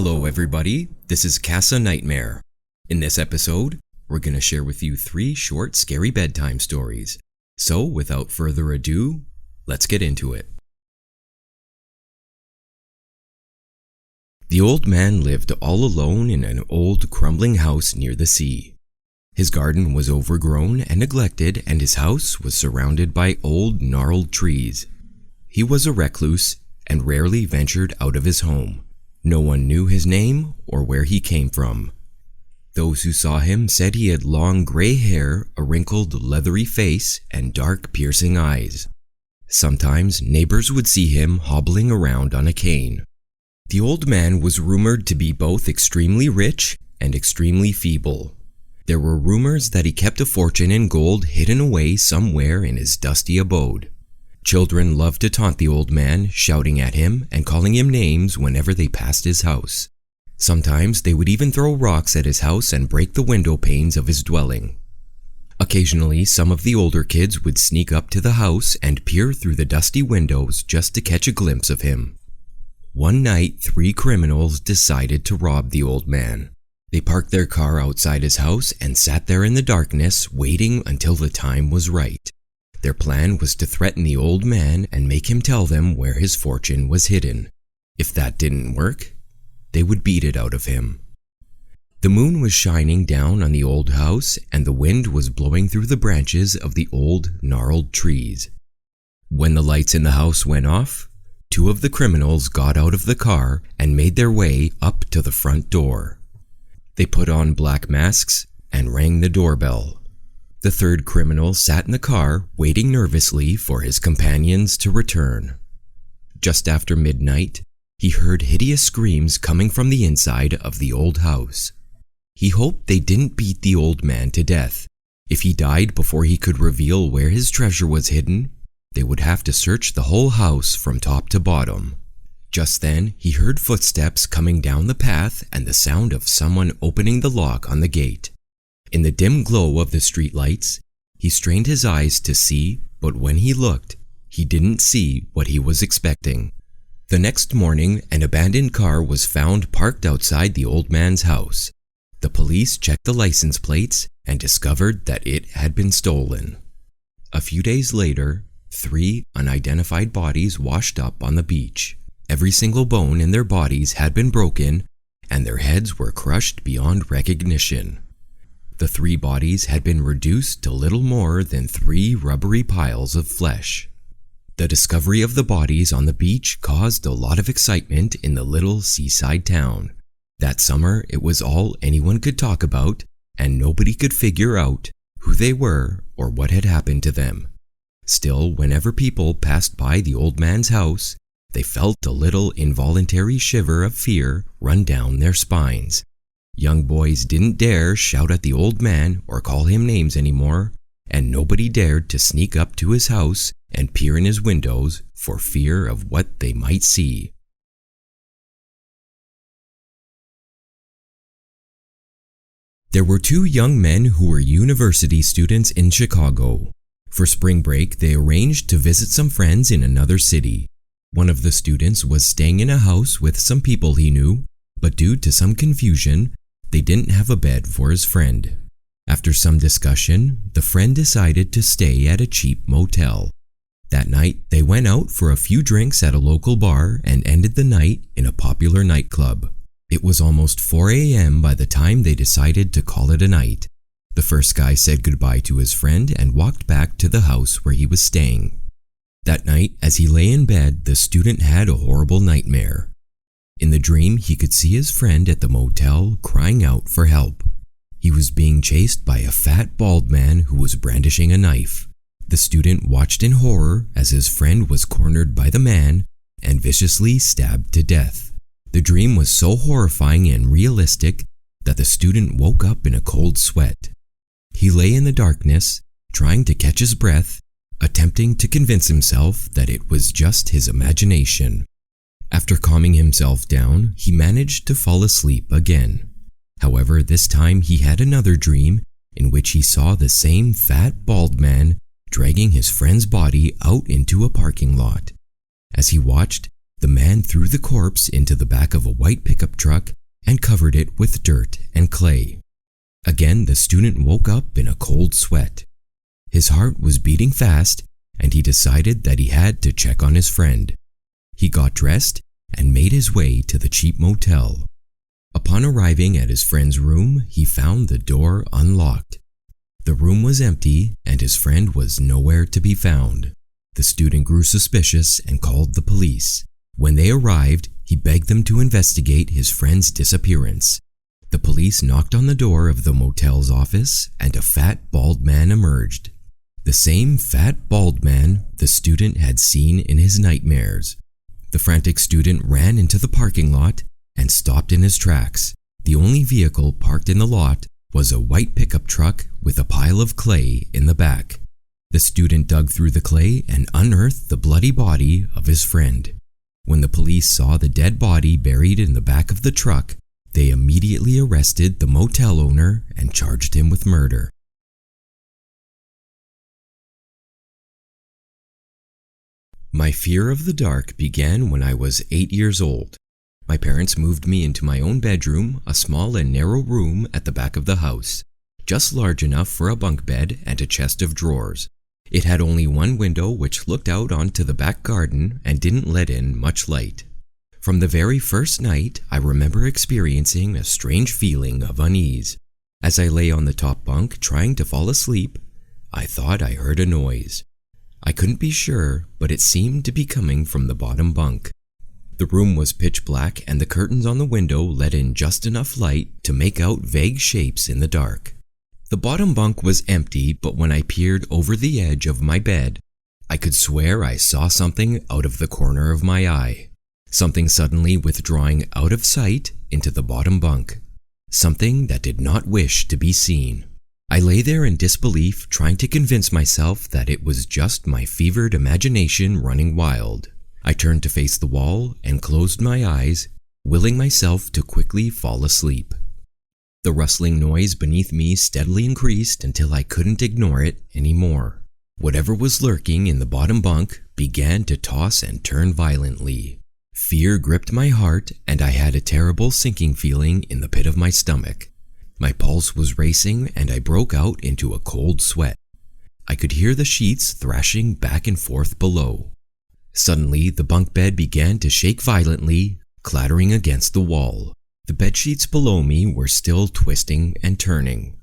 Hello everybody, this is Casa Nightmare. In this episode, we're going to share with you 3 short scary bedtime stories. So without further ado, let's get into it. The old man lived all alone in an old crumbling house near the sea. His garden was overgrown and neglected, and his house was surrounded by old gnarled trees. He was a recluse and rarely ventured out of his home. No one knew his name or where he came from. Those who saw him said he had long gray hair, a wrinkled, leathery face, and dark, piercing eyes. Sometimes neighbors would see him hobbling around on a cane. The old man was rumored to be both extremely rich and extremely feeble. There were rumors that he kept a fortune in gold hidden away somewhere in his dusty abode. Children loved to taunt the old man, shouting at him and calling him names whenever they passed his house. Sometimes they would even throw rocks at his house and break the window panes of his dwelling. Occasionally, some of the older kids would sneak up to the house and peer through the dusty windows just to catch a glimpse of him. One night, 3 criminals decided to rob the old man. They parked their car outside his house and sat there in the darkness, waiting until the time was right. Their plan was to threaten the old man and make him tell them where his fortune was hidden. If that didn't work, they would beat it out of him. The moon was shining down on the old house, and the wind was blowing through the branches of the old, gnarled trees. When the lights in the house went off, 2 of the criminals got out of the car and made their way up to the front door. They put on black masks and rang the doorbell. The 3rd criminal sat in the car, waiting nervously for his companions to return. Just after midnight, he heard hideous screams coming from the inside of the old house. He hoped they didn't beat the old man to death. If he died before he could reveal where his treasure was hidden, they would have to search the whole house from top to bottom. Just then, he heard footsteps coming down the path and the sound of someone opening the lock on the gate. In the dim glow of the streetlights, he strained his eyes to see, but when he looked, he didn't see what he was expecting. The next morning, an abandoned car was found parked outside the old man's house. The police checked the license plates and discovered that it had been stolen. A few days later, 3 unidentified bodies washed up on the beach. Every single bone in their bodies had been broken, and their heads were crushed beyond recognition. The 3 bodies had been reduced to little more than 3 rubbery piles of flesh. The discovery of the bodies on the beach caused a lot of excitement in the little seaside town. That summer, it was all anyone could talk about, and nobody could figure out who they were or what had happened to them. Still, whenever people passed by the old man's house, they felt a little involuntary shiver of fear run down their spines. Young boys didn't dare shout at the old man or call him names anymore, and nobody dared to sneak up to his house and peer in his windows for fear of what they might see. There were 2 young men who were university students in Chicago. For spring break, they arranged to visit some friends in another city. One of the students was staying in a house with some people he knew, but due to some confusion, they didn't have a bed for his friend. After some discussion, the friend decided to stay at a cheap motel. That night, they went out for a few drinks at a local bar and ended the night in a popular nightclub. It was almost 4 a.m. by the time they decided to call it a night. The first guy said goodbye to his friend and walked back to the house where he was staying. That night, as he lay in bed, the student had a horrible nightmare. In the dream, he could see his friend at the motel crying out for help. He was being chased by a fat, bald man who was brandishing a knife. The student watched in horror as his friend was cornered by the man and viciously stabbed to death. The dream was so horrifying and realistic that the student woke up in a cold sweat. He lay in the darkness, trying to catch his breath, attempting to convince himself that it was just his imagination. After calming himself down, he managed to fall asleep again. However, this time he had another dream in which he saw the same fat, bald man dragging his friend's body out into a parking lot. As he watched, The man threw the corpse into the back of a white pickup truck and covered it with dirt and clay. Again, the student woke up in a cold sweat. His heart was beating fast, and he decided that he had to check on his friend. He got dressed and made his way to the cheap motel. Upon arriving at his friend's room, he found the door unlocked. The room was empty, and his friend was nowhere to be found. The student grew suspicious and called the police. When they arrived, he begged them to investigate his friend's disappearance. The police knocked on the door of the motel's office, and a fat, bald man emerged. The same fat, bald man the student had seen in his nightmares. The frantic student ran into the parking lot and stopped in his tracks. The only vehicle parked in the lot was a white pickup truck with a pile of clay in the back. The student dug through the clay and unearthed the bloody body of his friend. When the police saw the dead body buried in the back of the truck, they immediately arrested the motel owner and charged him with murder. My fear of the dark began when I was 8 years old. My parents moved me into my own bedroom, a small and narrow room at the back of the house, just large enough for a bunk bed and a chest of drawers. It had only one window which looked out onto the back garden and didn't let in much light. From the very first night, I remember experiencing a strange feeling of unease. As I lay on the top bunk trying to fall asleep, I thought I heard a noise. I couldn't be sure, but it seemed to be coming from the bottom bunk. The room was pitch black, and the curtains on the window let in just enough light to make out vague shapes in the dark. The bottom bunk was empty, but when I peered over the edge of my bed, I could swear I saw something out of the corner of my eye. Something suddenly withdrawing out of sight into the bottom bunk. Something that did not wish to be seen. I lay there in disbelief, trying to convince myself that it was just my fevered imagination running wild. I turned to face the wall and closed my eyes, willing myself to quickly fall asleep. The rustling noise beneath me steadily increased until I couldn't ignore it anymore. Whatever was lurking in the bottom bunk began to toss and turn violently. Fear gripped my heart, and I had a terrible sinking feeling in the pit of my stomach. My pulse was racing, and I broke out into a cold sweat. I could hear the sheets thrashing back and forth below. Suddenly, the bunk bed began to shake violently, clattering against the wall. The bedsheets below me were still twisting and turning.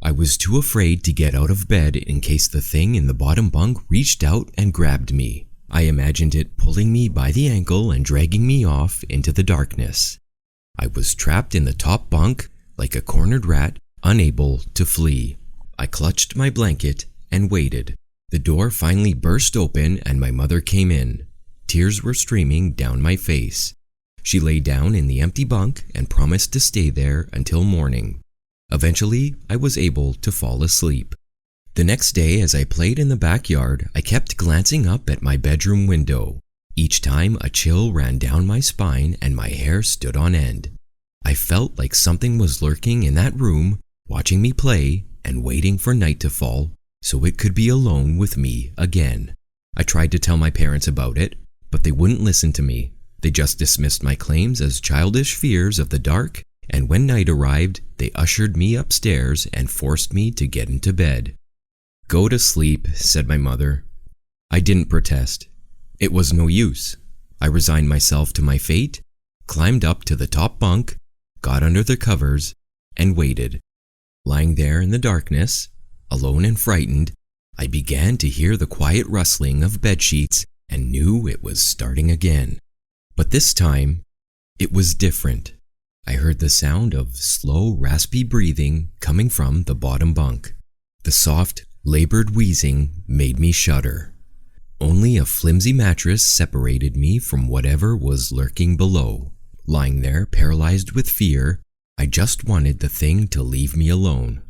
I was too afraid to get out of bed in case the thing in the bottom bunk reached out and grabbed me. I imagined it pulling me by the ankle and dragging me off into the darkness. I was trapped in the top bunk like a cornered rat, unable to flee. I clutched my blanket and waited. The door finally burst open and my mother came in. Tears were streaming down my face. She lay down in the empty bunk and promised to stay there until morning. Eventually, I was able to fall asleep. The next day, as I played in the backyard, I kept glancing up at my bedroom window. Each time, a chill ran down my spine and my hair stood on end. I felt like something was lurking in that room, watching me play and waiting for night to fall so it could be alone with me again. I tried to tell my parents about it, but they wouldn't listen to me. They just dismissed my claims as childish fears of the dark, and when night arrived, they ushered me upstairs and forced me to get into bed. "Go to sleep," said my mother. I didn't protest. It was no use. I resigned myself to my fate, climbed up to the top bunk, got under the covers, and waited. Lying there in the darkness, alone and frightened, I began to hear the quiet rustling of bedsheets and knew it was starting again. But this time, it was different. I heard the sound of slow, raspy breathing coming from the bottom bunk. The soft, labored wheezing made me shudder. Only a flimsy mattress separated me from whatever was lurking below. Lying there, paralyzed with fear, I just wanted the thing to leave me alone.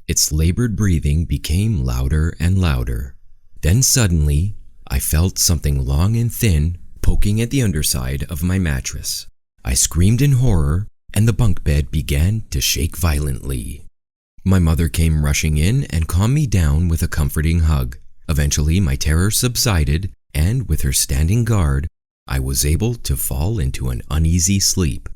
Its labored breathing became louder and louder. Then suddenly, I felt something long and thin poking at the underside of my mattress. I screamed in horror, and the bunk bed began to shake violently. My mother came rushing in and calmed me down with a comforting hug. Eventually, my terror subsided, and with her standing guard, I was able to fall into an uneasy sleep.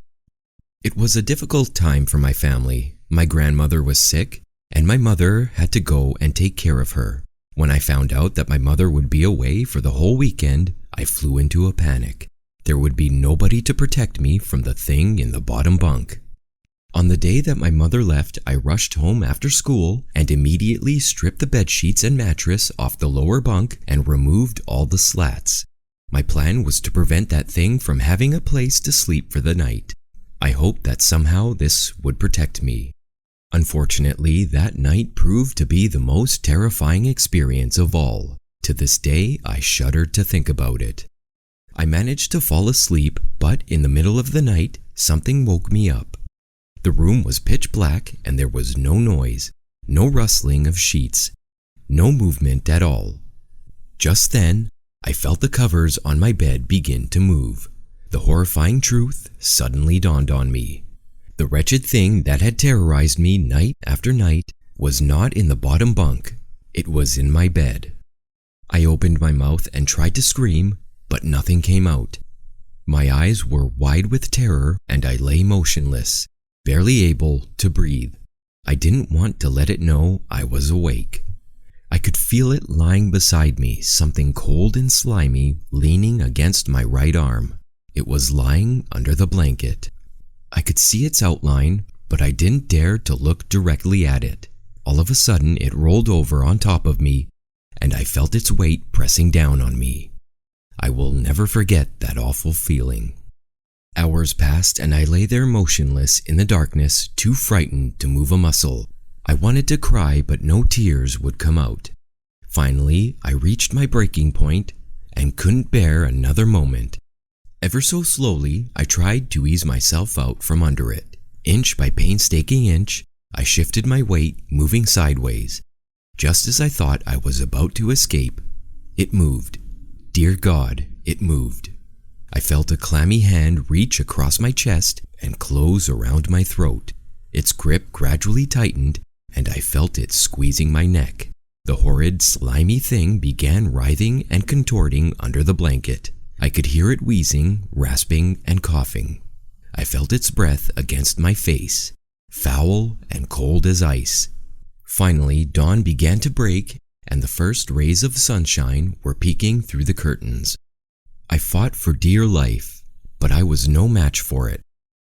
It was a difficult time for my family. My grandmother was sick, and my mother had to go and take care of her. When I found out that my mother would be away for the whole weekend, I flew into a panic. There would be nobody to protect me from the thing in the bottom bunk. On the day that my mother left, I rushed home after school and immediately stripped the bed sheets and mattress off the lower bunk and removed all the slats. My plan was to prevent that thing from having a place to sleep for the night. I hoped that somehow this would protect me. Unfortunately, that night proved to be the most terrifying experience of all. To this day, I shudder to think about it. I managed to fall asleep, but in the middle of the night, something woke me up. The room was pitch black and there was no noise, no rustling of sheets, no movement at all. Just then, I felt the covers on my bed begin to move. The horrifying truth suddenly dawned on me. The wretched thing that had terrorized me night after night was not in the bottom bunk. It was in my bed. I opened my mouth and tried to scream, but nothing came out. My eyes were wide with terror and I lay motionless, barely able to breathe. I didn't want to let it know I was awake. I could feel it lying beside me, something cold and slimy leaning against my right arm. It was lying under the blanket. I could see its outline, but I didn't dare to look directly at it. All of a sudden, it rolled over on top of me, and I felt its weight pressing down on me. I will never forget that awful feeling. Hours passed and I lay there motionless in the darkness, too frightened to move a muscle. I wanted to cry, but no tears would come out. Finally, I reached my breaking point and couldn't bear another moment. Ever so slowly, I tried to ease myself out from under it. Inch by painstaking inch, I shifted my weight, moving sideways. Just as I thought I was about to escape, it moved. Dear God, it moved. I felt a clammy hand reach across my chest and close around my throat. Its grip gradually tightened, and I felt it squeezing my neck. The horrid, slimy thing began writhing and contorting under the blanket. I could hear it wheezing, rasping, and coughing. I felt its breath against my face, foul and cold as ice. Finally, dawn began to break, and the first rays of sunshine were peeking through the curtains. I fought for dear life, but I was no match for it.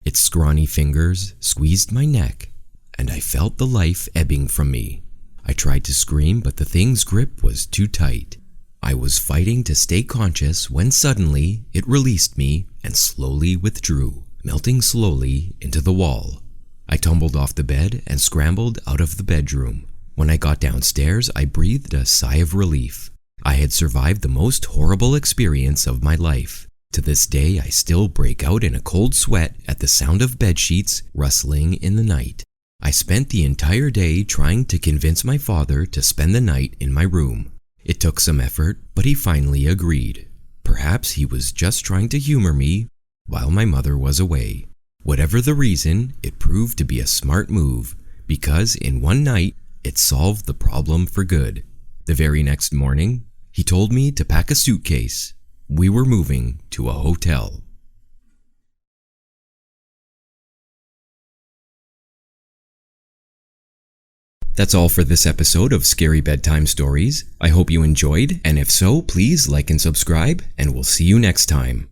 Its scrawny fingers squeezed my neck, and I felt the life ebbing from me. I tried to scream, but the thing's grip was too tight. I was fighting to stay conscious when suddenly it released me and slowly withdrew, melting slowly into the wall. I tumbled off the bed and scrambled out of the bedroom. When I got downstairs, I breathed a sigh of relief. I had survived the most horrible experience of my life. To this day, I still break out in a cold sweat at the sound of bedsheets rustling in the night. I spent the entire day trying to convince my father to spend the night in my room. It took some effort, but he finally agreed. Perhaps he was just trying to humor me while my mother was away. Whatever the reason, it proved to be a smart move, because in one night, it solved the problem for good. The very next morning, he told me to pack a suitcase. We were moving to a hotel. That's all for this episode of Scary Bedtime Stories. I hope you enjoyed, and if so, please like and subscribe, and we'll see you next time.